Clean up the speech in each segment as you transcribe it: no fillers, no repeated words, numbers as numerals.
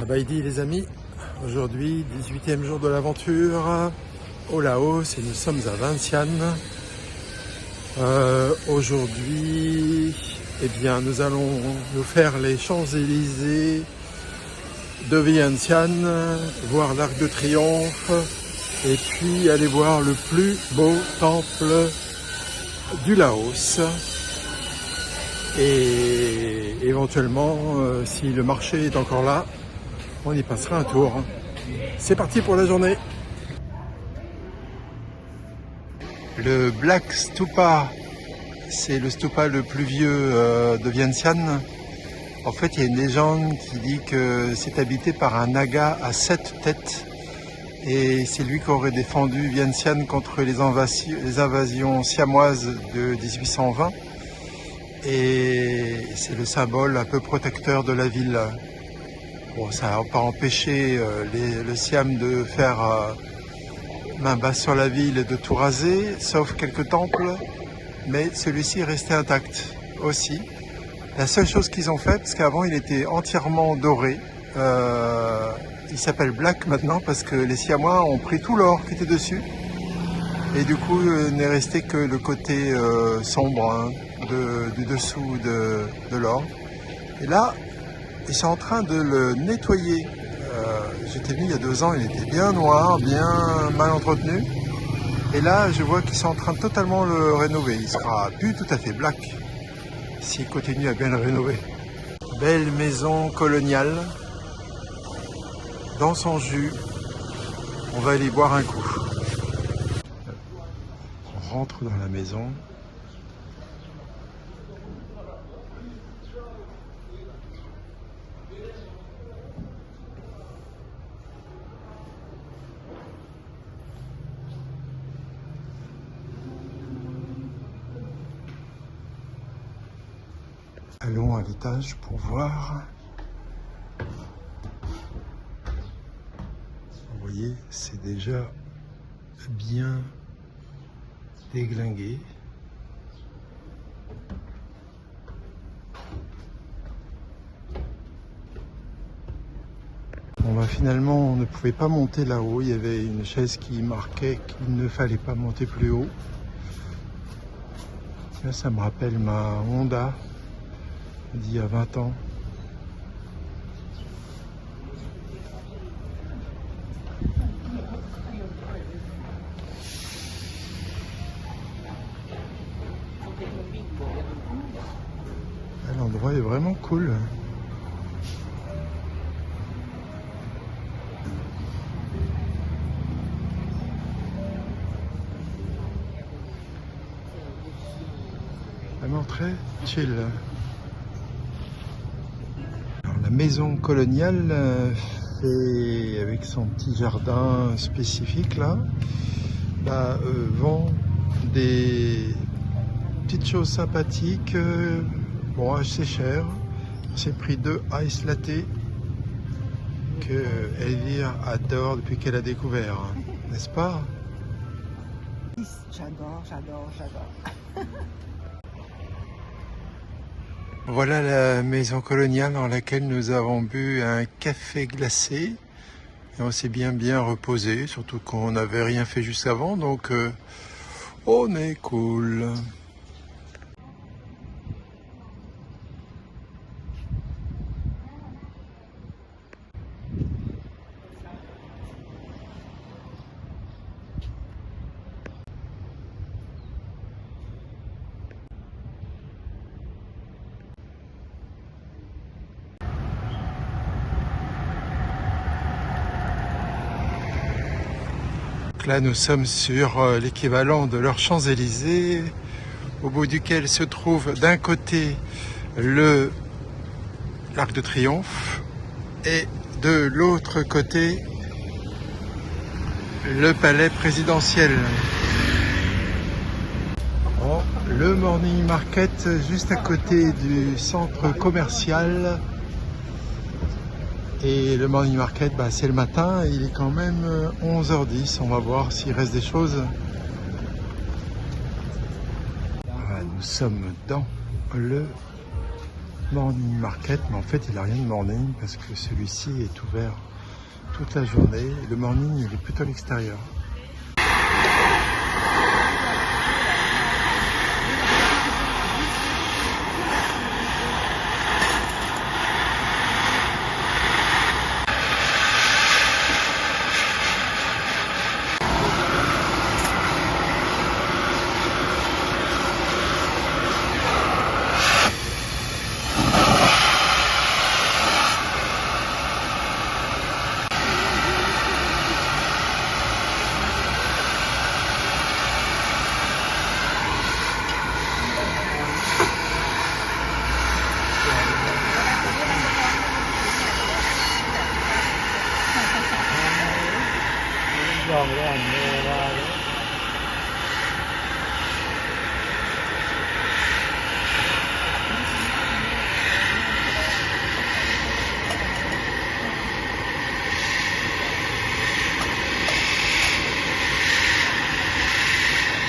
Abaidi les amis, aujourd'hui 18e jour de l'aventure au Laos et nous sommes à Vientiane. Aujourd'hui, eh bien, nous allons nous faire les Champs-Élysées de Vientiane, voir l'Arc de Triomphe et puis aller voir le plus beau temple du Laos. Et éventuellement, si le marché est encore là, on y passera un tour. C'est parti pour la journée. Le Black Stupa, c'est le stupa le plus vieux de Vientiane. En fait, il y a une légende qui dit que c'est habité par un naga à 7 têtes. Et c'est lui qui aurait défendu Vientiane contre les invasions siamoises de 1820. Et c'est le symbole un peu protecteur de la ville. Bon, ça n'a pas empêché le Siam de faire main basse sur la ville et de tout raser, sauf quelques temples, mais celui-ci est resté intact aussi. La seule chose qu'ils ont fait, parce qu'avant il était entièrement doré, il s'appelle Black maintenant parce que les Siamois ont pris tout l'or qui était dessus. Et du coup, il n'est resté que le côté sombre du dessous de l'or. Et là, ils sont en train de le nettoyer. J'étais venu il y a 2 ans, il était bien noir, bien mal entretenu. Et là, je vois qu'ils sont en train de totalement le rénover. Il sera plus tout à fait black s'ils continuent à bien le rénover. Belle maison coloniale, dans son jus. On va aller boire un coup. On rentre dans la maison. Allons à l'étage pour voir. Vous voyez, c'est déjà bien déglingué. Bon bah finalement on ne pouvait pas monter là-haut, il y avait une chaise qui marquait qu'il ne fallait pas monter plus haut. Là ça me rappelle ma Honda d'il y a 20 ans. L'endroit est vraiment cool. Vraiment très chill. Alors, la maison coloniale fait avec son petit jardin spécifique là, vend des petites choses sympathiques. Bon, assez cher. C'est pris 2 ice latte que Elvire adore depuis qu'elle a découvert, n'est-ce pas? J'adore. Voilà la maison coloniale dans laquelle nous avons bu un café glacé. Et on s'est bien reposé, surtout qu'on n'avait rien fait jusqu'avant, donc on est cool. Là, nous sommes sur l'équivalent de leurs Champs-Élysées, au bout duquel se trouve d'un côté l'Arc de Triomphe et de l'autre côté le palais présidentiel. Oh, le Morning Market juste à côté du centre commercial. Et le Morning Market, c'est le matin, il est quand même 11h10, on va voir s'il reste des choses. Voilà, nous sommes dans le morning market, mais en fait il n'a rien de morning parce que celui-ci est ouvert toute la journée. Le morning il est plutôt à l'extérieur.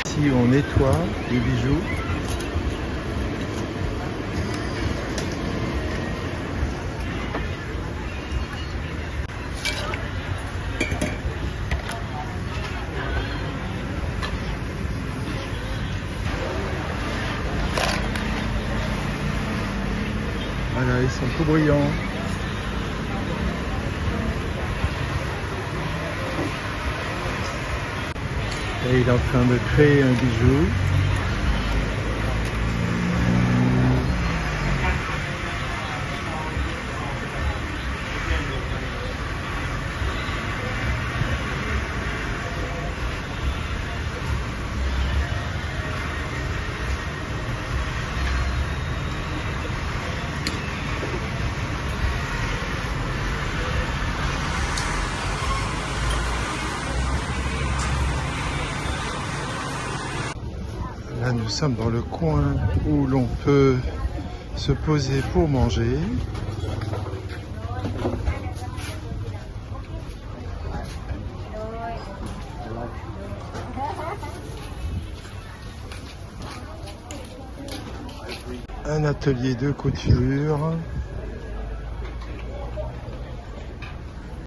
Ici on nettoie les bijoux. Voilà, ils sont tout brillants. Et il est en train de créer un bijou. Là, nous sommes dans le coin où l'on peut se poser pour manger. Un atelier de couture.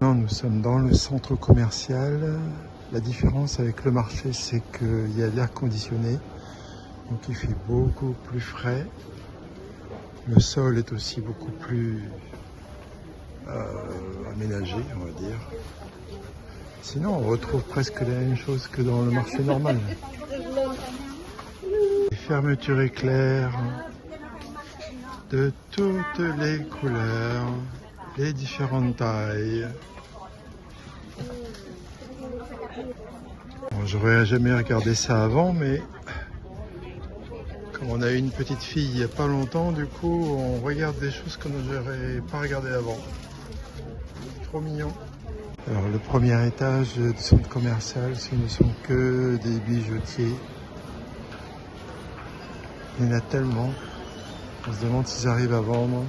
Non, nous sommes dans le centre commercial. La différence avec le marché, c'est qu'il y a l'air conditionné. Donc il fait beaucoup plus frais. Le sol est aussi beaucoup plus aménagé, on va dire. Sinon, on retrouve presque la même chose que dans le marché normal. Les fermetures éclairs de toutes les couleurs, les différentes tailles. Bon, j'aurais jamais regardé ça avant, mais comme on a eu une petite fille il n'y a pas longtemps, du coup on regarde des choses que j'aurais pas regardé avant. Trop mignon. Alors le premier étage du centre commercial, ce ne sont que des bijoutiers. Il y en a tellement. On se demande s'ils arrivent à vendre.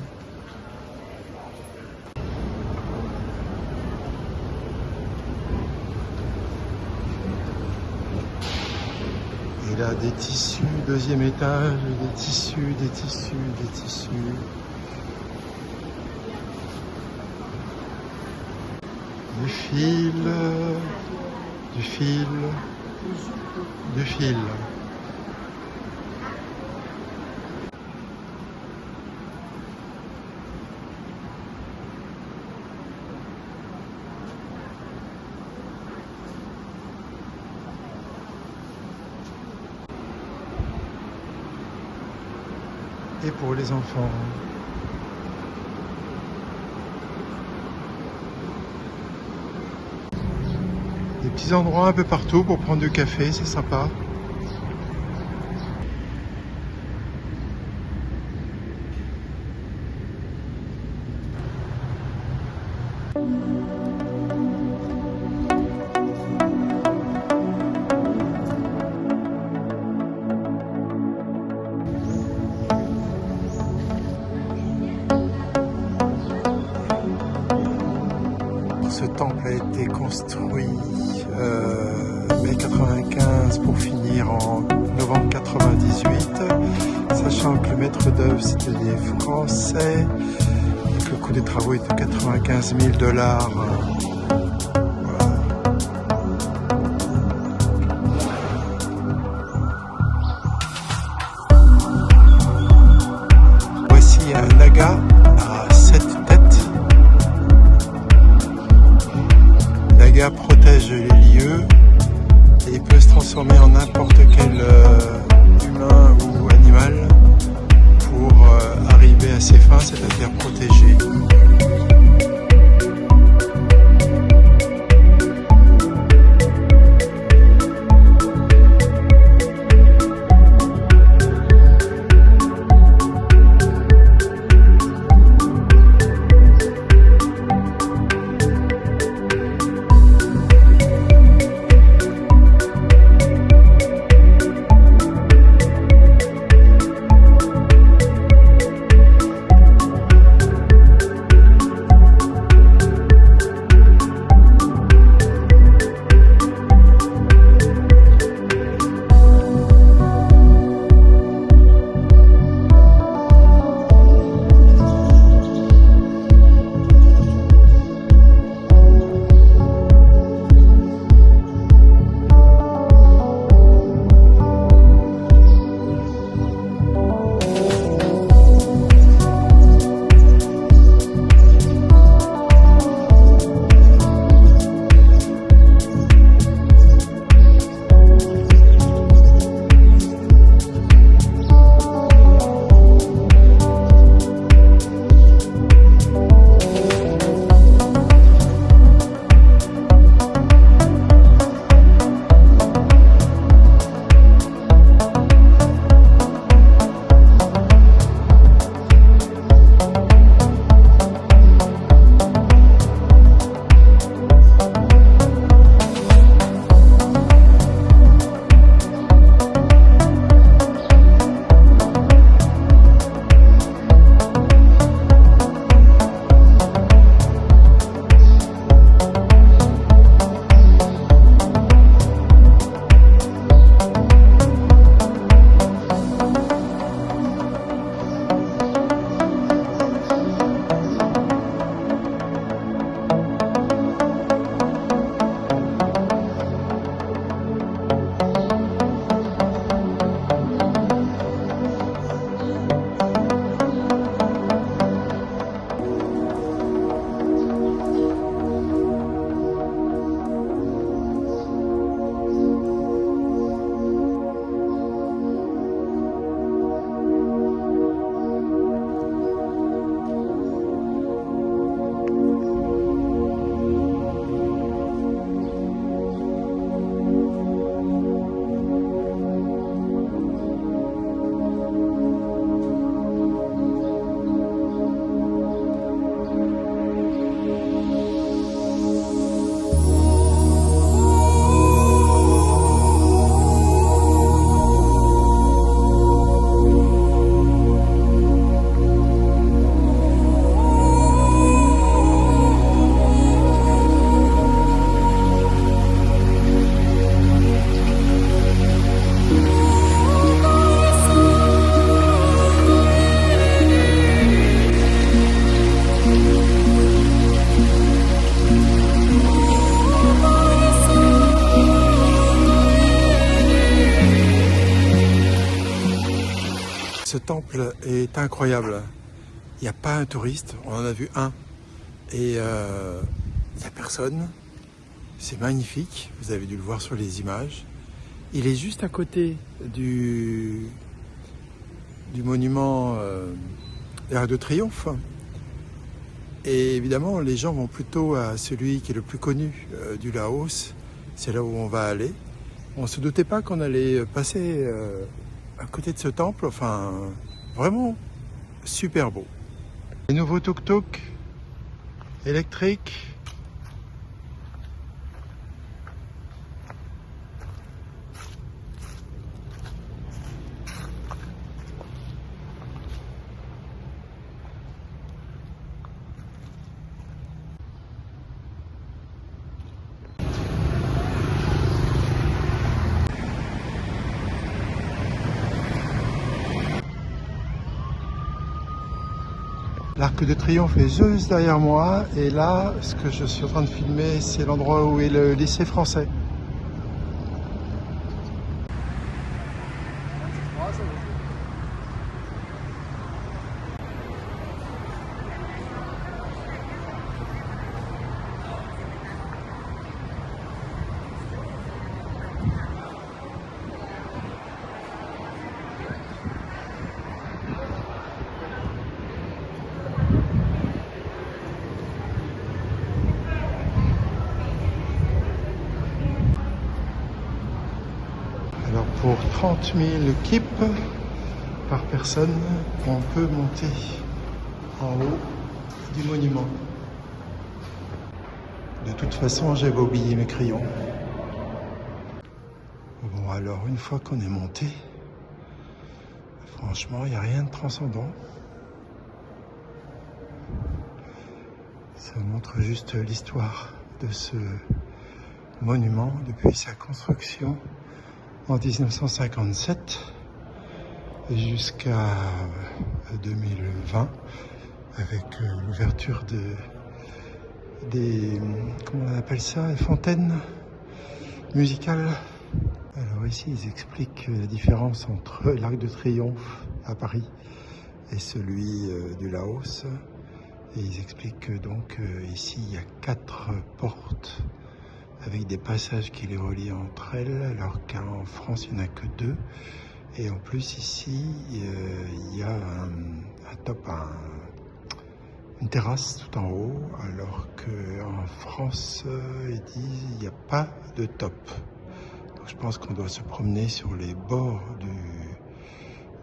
Il a des tissus, deuxième étage, des tissus, des tissus, des tissus. Du fil, du fil, du fil. Et pour les enfants. Des petits endroits un peu partout pour prendre du café, c'est sympa. Ce temple a été construit mai 95 pour finir en novembre 98. sachant que le maître d'œuvre c'était des Français, et que le coût des travaux était de 95 000 $. Voilà. Voici un naga à 7 têtes. Le naga protège les lieux et il peut se transformer en n'importe quel humain ou animal pour arriver à ses fins, c'est-à-dire protéger. Ce temple est incroyable. Il n'y a pas un touriste, on en a vu un. Et il n'y a personne. C'est magnifique, vous avez dû le voir sur les images. Il est juste à côté du monument de l'Arc de Triomphe. Et évidemment, les gens vont plutôt à celui qui est le plus connu du Laos. C'est là où on va aller. On ne se doutait pas qu'on allait passer à côté de ce temple. Enfin, vraiment super beau. Les nouveaux tuk-tuk électriques. L'Arc de Triomphe est juste derrière moi. Et là, ce que je suis en train de filmer, c'est l'endroit où est le lycée français. Alors pour 30 000 kips par personne, on peut monter en haut du monument. De toute façon, j'avais oublié mes crayons. Bon, alors une fois qu'on est monté, franchement, il n'y a rien de transcendant. Ça montre juste l'histoire de ce monument depuis sa construction en 1957 jusqu'à 2020 avec l'ouverture des comment on appelle ça, les fontaines musicales. Alors ici ils expliquent la différence entre l'Arc de Triomphe à Paris et celui du Laos, et ils expliquent que donc ici il y a 4 portes avec des passages qui les relient entre elles, alors qu'en France il n'y en a que 2. Et en plus ici il y a un top, une terrasse tout en haut, alors qu'en France ils disent il n'y a pas de top. Donc je pense qu'on doit se promener sur les bords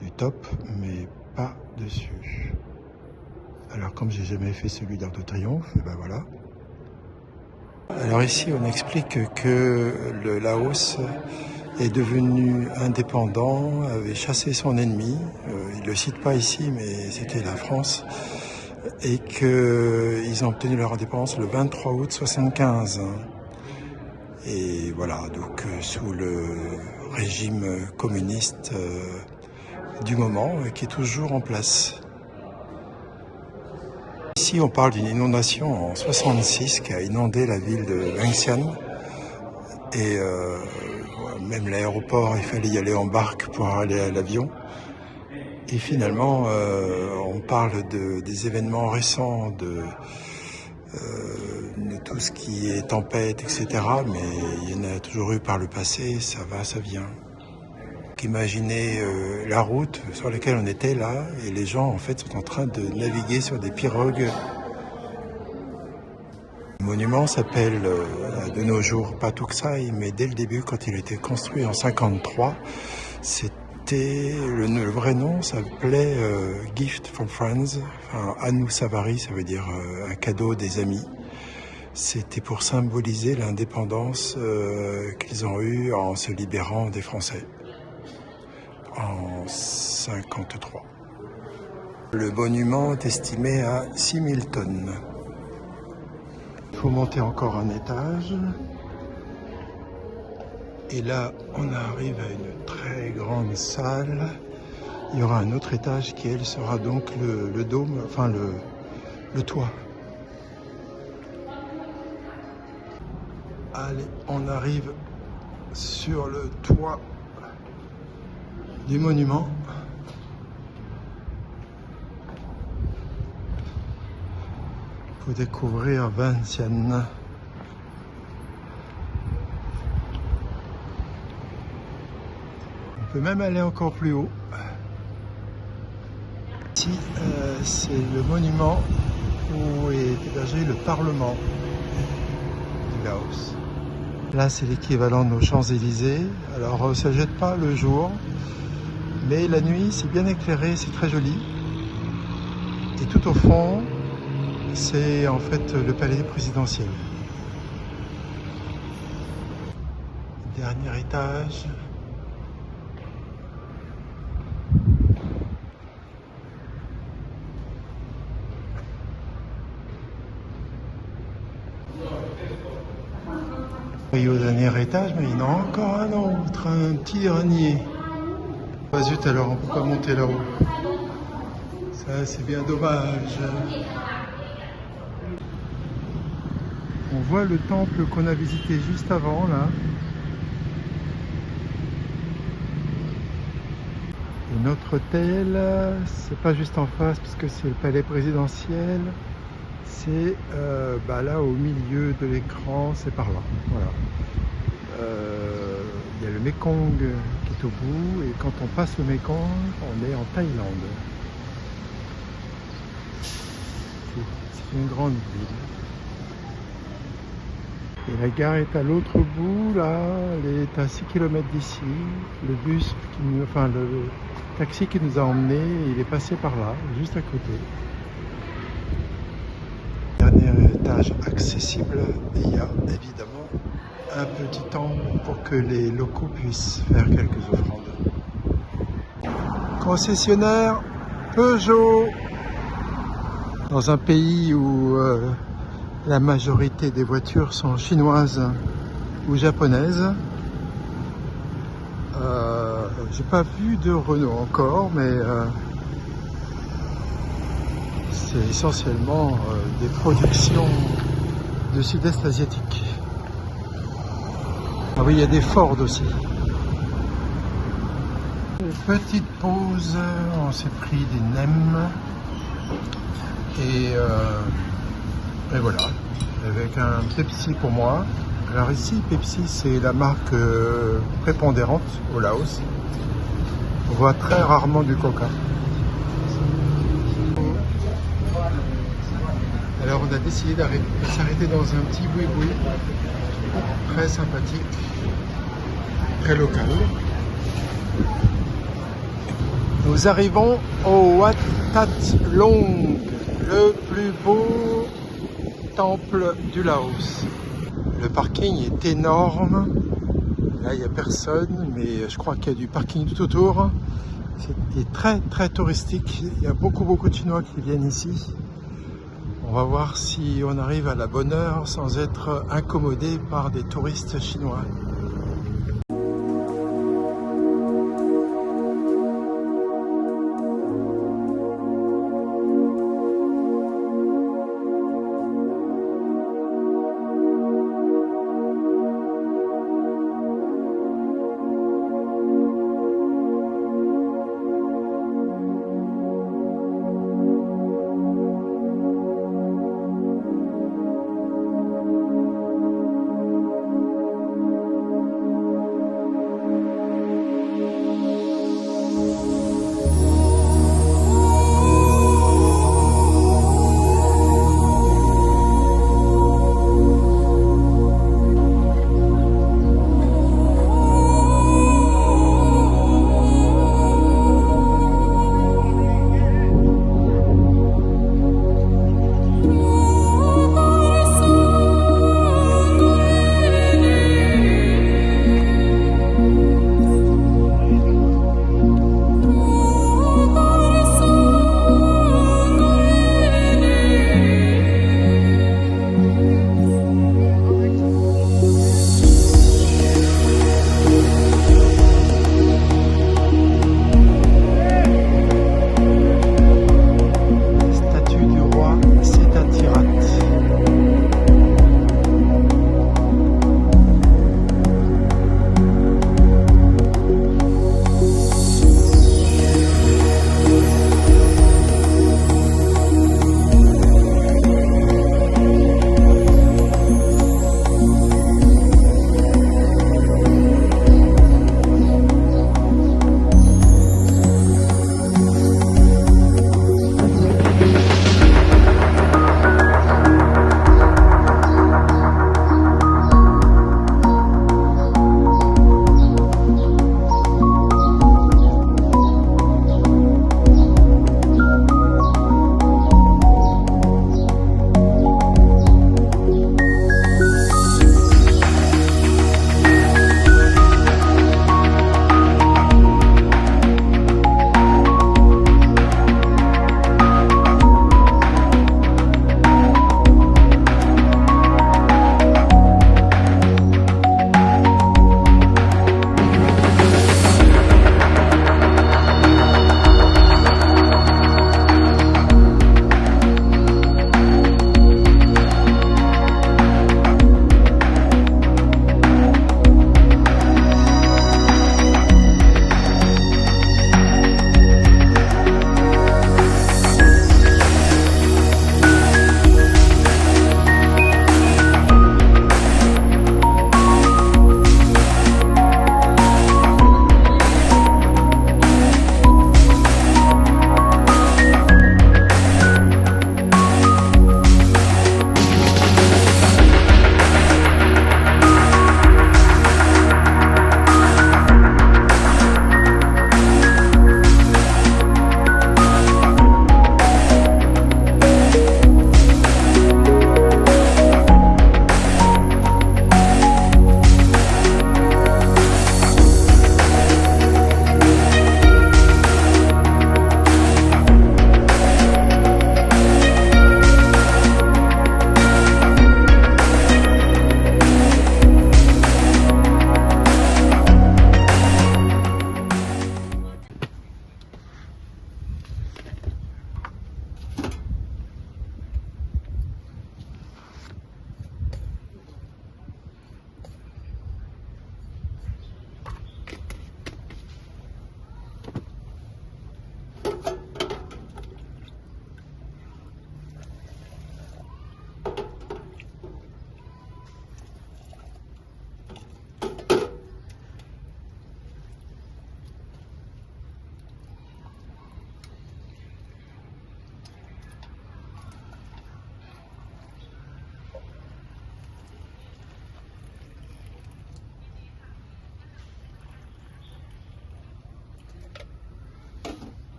du top, mais pas dessus. Alors comme j'ai jamais fait celui d'Arc de Triomphe, et ben voilà. Alors ici on explique que le Laos est devenu indépendant, avait chassé son ennemi, il ne le cite pas ici mais c'était la France, et qu'ils ont obtenu leur indépendance le 23 août 1975. Et voilà, donc sous le régime communiste du moment qui est toujours en place. Ici, on parle d'une inondation en 66 qui a inondé la ville de Vientiane. Et même l'aéroport, il fallait y aller en barque pour aller à l'avion. Et finalement, on parle des événements récents, de tout ce qui est tempête, etc. Mais il y en a toujours eu par le passé, ça va, ça vient. Imaginez la route sur laquelle on était là, et les gens en fait sont en train de naviguer sur des pirogues. Le monument s'appelle de nos jours Patuxai, mais dès le début, quand il a été construit en 1953, c'était le vrai nom s'appelait Gift from Friends, enfin Anu Savari, ça veut dire un cadeau des amis. C'était pour symboliser l'indépendance qu'ils ont eue en se libérant des Français en 1953. Le monument est estimé à 6000 tonnes. Il faut monter encore un étage. Et là, on arrive à une très grande salle. Il y aura un autre étage qui, elle, sera donc le dôme, enfin le toit. Allez, on arrive sur le toit du monument. Pour découvrir Vientiane. On peut même aller encore plus haut. Ici, c'est le monument où est hébergé le Parlement du Laos. Là, c'est l'équivalent de nos Champs-Élysées. Alors, ça ne jette pas le jour, mais la nuit, c'est bien éclairé, c'est très joli. Et tout au fond, c'est en fait le palais présidentiel. Dernier étage. Et au dernier étage, mais il y en a encore un autre, un petit dernier. Ah zut, alors on ne peut pas monter là-haut. Ça, c'est bien dommage. On voit le temple qu'on a visité juste avant, là. Et notre hôtel, c'est pas juste en face, parce que c'est le palais présidentiel. C'est là au milieu de l'écran, c'est par là. Voilà. Il y a le Mekong qui est au bout, et quand on passe le Mekong, on est en Thaïlande. C'est une grande ville. Et la gare est à l'autre bout, là, elle est à 6 km d'ici. Le le taxi qui nous a emmenés, il est passé par là, juste à côté. Dernier étage accessible, et il y a évidemment un petit temple pour que les locaux puissent faire quelques offrandes. Concessionnaire Peugeot, dans un pays où la majorité des voitures sont chinoises ou japonaises. J'ai pas vu de Renault encore, mais c'est essentiellement des productions de sud-est asiatique. Ah oui, il y a des Ford aussi. Petite pause, on s'est pris des nems et voilà, avec un Pepsi pour moi. Alors ici, Pepsi, c'est la marque prépondérante au Laos. On voit très rarement du Coca. Alors on a décidé de s'arrêter dans un petit boui-boui, très sympathique, très local. Nous arrivons au Wat Tat Long, le plus beau temple du Laos. Le parking est énorme. Là, il n'y a personne, mais je crois qu'il y a du parking tout autour. C'est très très touristique. Il y a beaucoup de Chinois qui viennent ici. On va voir si on arrive à la bonne heure sans être incommodé par des touristes chinois.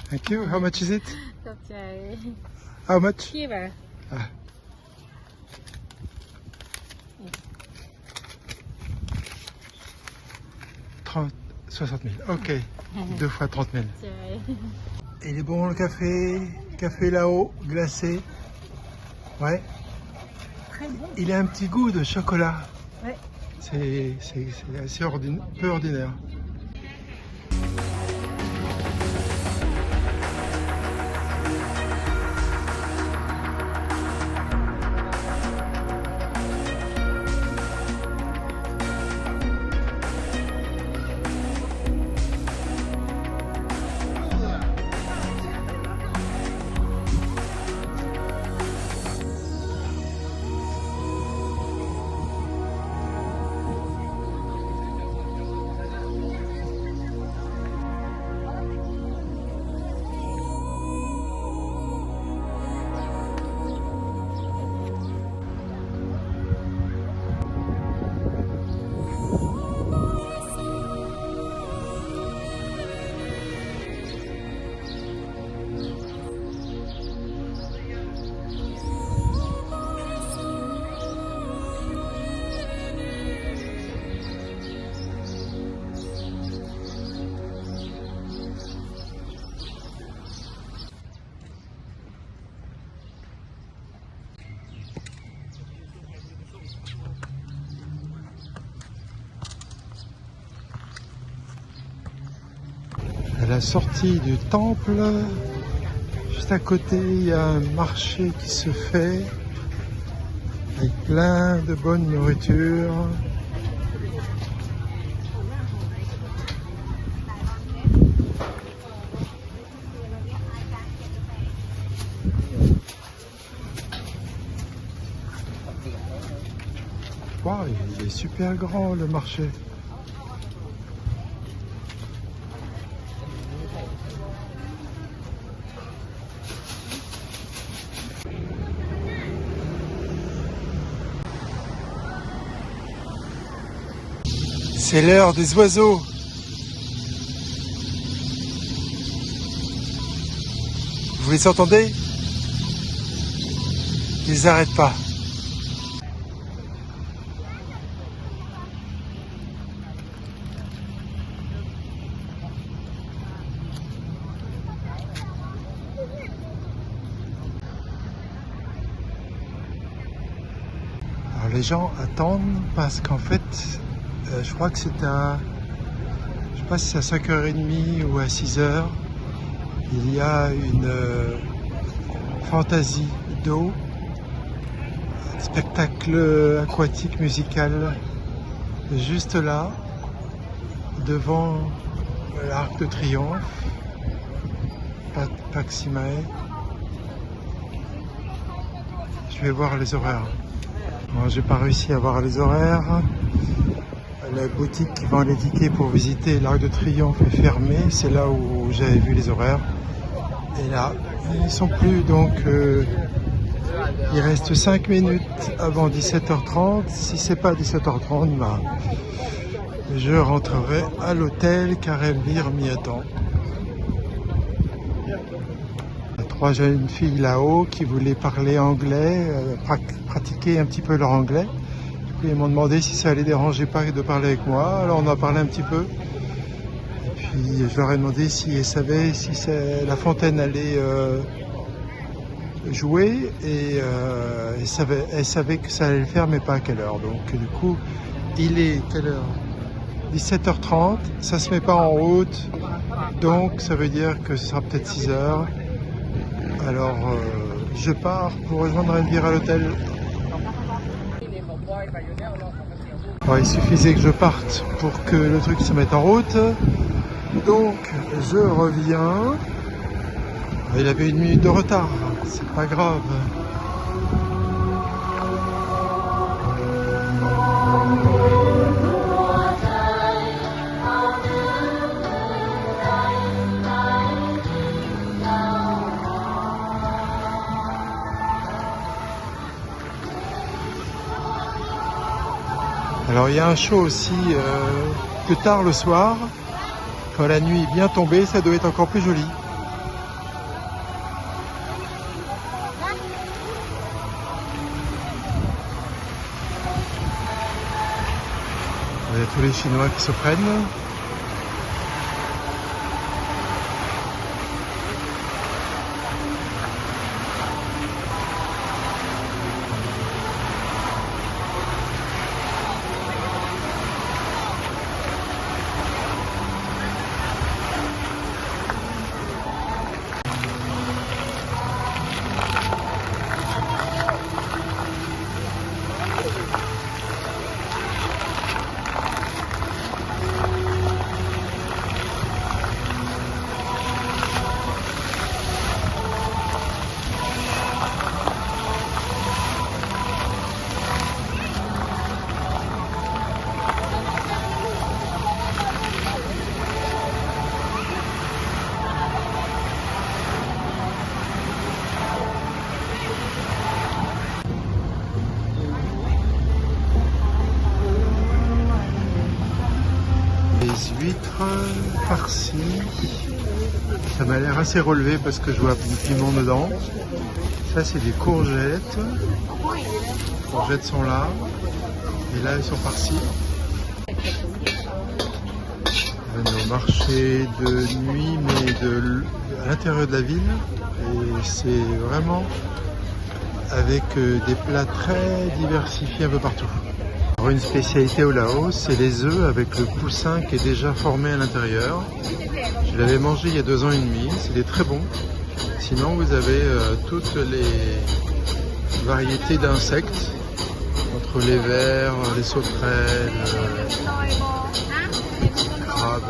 Thank you. How much is it? ขอบใจ How much? กี่บาท Ah. 30, 60 000. Ok. 2 fois 30 000. ใจ Il est bon le café? Café là-haut, glacé. Ouais. très bon Il a un petit goût de chocolat. ouais C'est assez peu ordinaire. À la sortie du temple, juste à côté, il y a un marché qui se fait avec plein de bonne nourriture. Wow, il est super grand le marché. C'est l'heure des oiseaux. Vous les entendez? Ils n'arrêtent pas. Alors les gens attendent parce qu'en fait, je crois que c'est à, je sais pas si c'est à 5h30 ou à 6h, il y a une fantaisie d'eau, spectacle aquatique musical, juste là, devant l'Arc de Triomphe, Pak Simae. Je vais voir les horaires. Bon, j'ai pas réussi à voir les horaires. La boutique qui vend les tickets pour visiter l'Arc de Triomphe est fermée. C'est là où j'avais vu les horaires. Et là, ils sont plus. Donc, il reste 5 minutes avant 17h30. Si c'est pas 17h30, bah, je rentrerai à l'hôtel car Elvire m'y attend. Il y a 3 jeunes filles là-haut qui voulaient parler anglais, pratiquer un petit peu leur anglais. Ils m'ont demandé si ça allait déranger pas de parler avec moi, alors on a parlé un petit peu. Et puis je leur ai demandé si elles savaient si la fontaine allait jouer, et elles savaient que ça allait le faire, mais pas à quelle heure. Donc du coup, il est quelle heure? 17h30, ça se met pas en route, donc ça veut dire que ce sera peut-être 6h. Alors je pars pour rejoindre Elvire à l'hôtel. Bon, il suffisait que je parte pour que le truc se mette en route. Donc je reviens. Il avait 1 minute de retard, c'est pas grave. Alors il y a un show aussi plus tard le soir, quand la nuit est bien tombée, ça doit être encore plus joli. Il y a tous les Chinois qui se prennent. Les huîtres farcies, ça m'a l'air assez relevé parce que je vois du piment dedans. Ça c'est des courgettes. Les courgettes sont là et là elles sont farcies. On est au marché de nuit mais à l'intérieur de la ville et c'est vraiment avec des plats très diversifiés un peu partout. Alors une spécialité au Laos, c'est les œufs avec le poussin qui est déjà formé à l'intérieur. Je l'avais mangé il y a 2 ans et demi, c'était très bon. Sinon vous avez toutes les variétés d'insectes, entre les vers, les sauterelles, les crabes.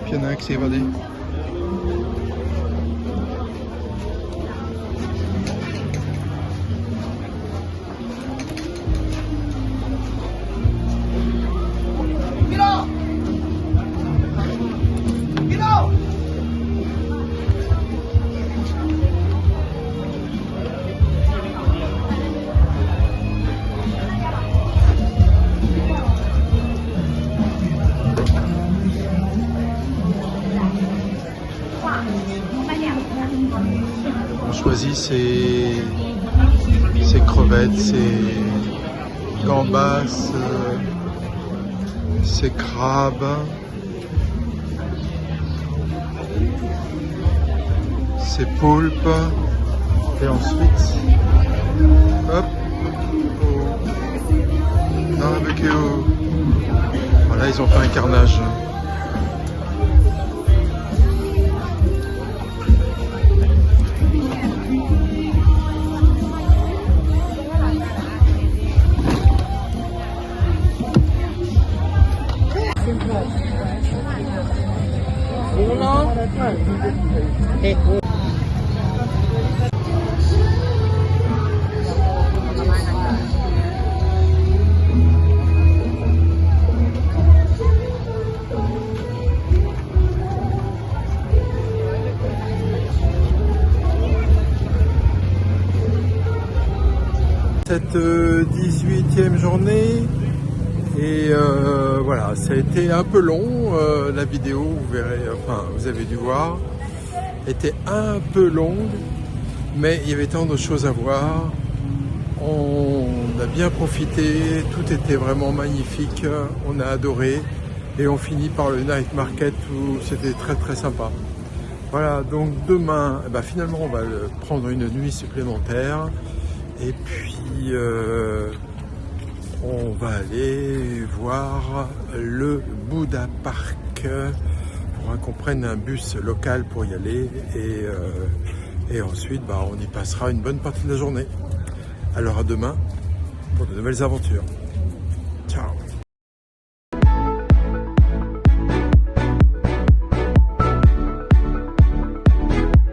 Puis il y en a un qui s'est évadé. On choisit ses crevettes, ses gambas, ses crabes, ses poulpes et ensuite hop dans le barbecue. Voilà, ils ont fait un carnage. Cette 18e journée et voilà, ça a été un peu long, la vidéo, vous verrez, enfin vous avez dû voir, était un peu longue, mais il y avait tant de choses à voir. On a bien profité, tout était vraiment magnifique, on a adoré et on finit par le night market où c'était très très sympa. Voilà, donc demain, finalement on va prendre une nuit supplémentaire et puis on va aller voir le Buddha Park. Il faudra qu'on prenne un bus local pour y aller et ensuite on y passera une bonne partie de la journée. Alors à demain pour de nouvelles aventures. Ciao.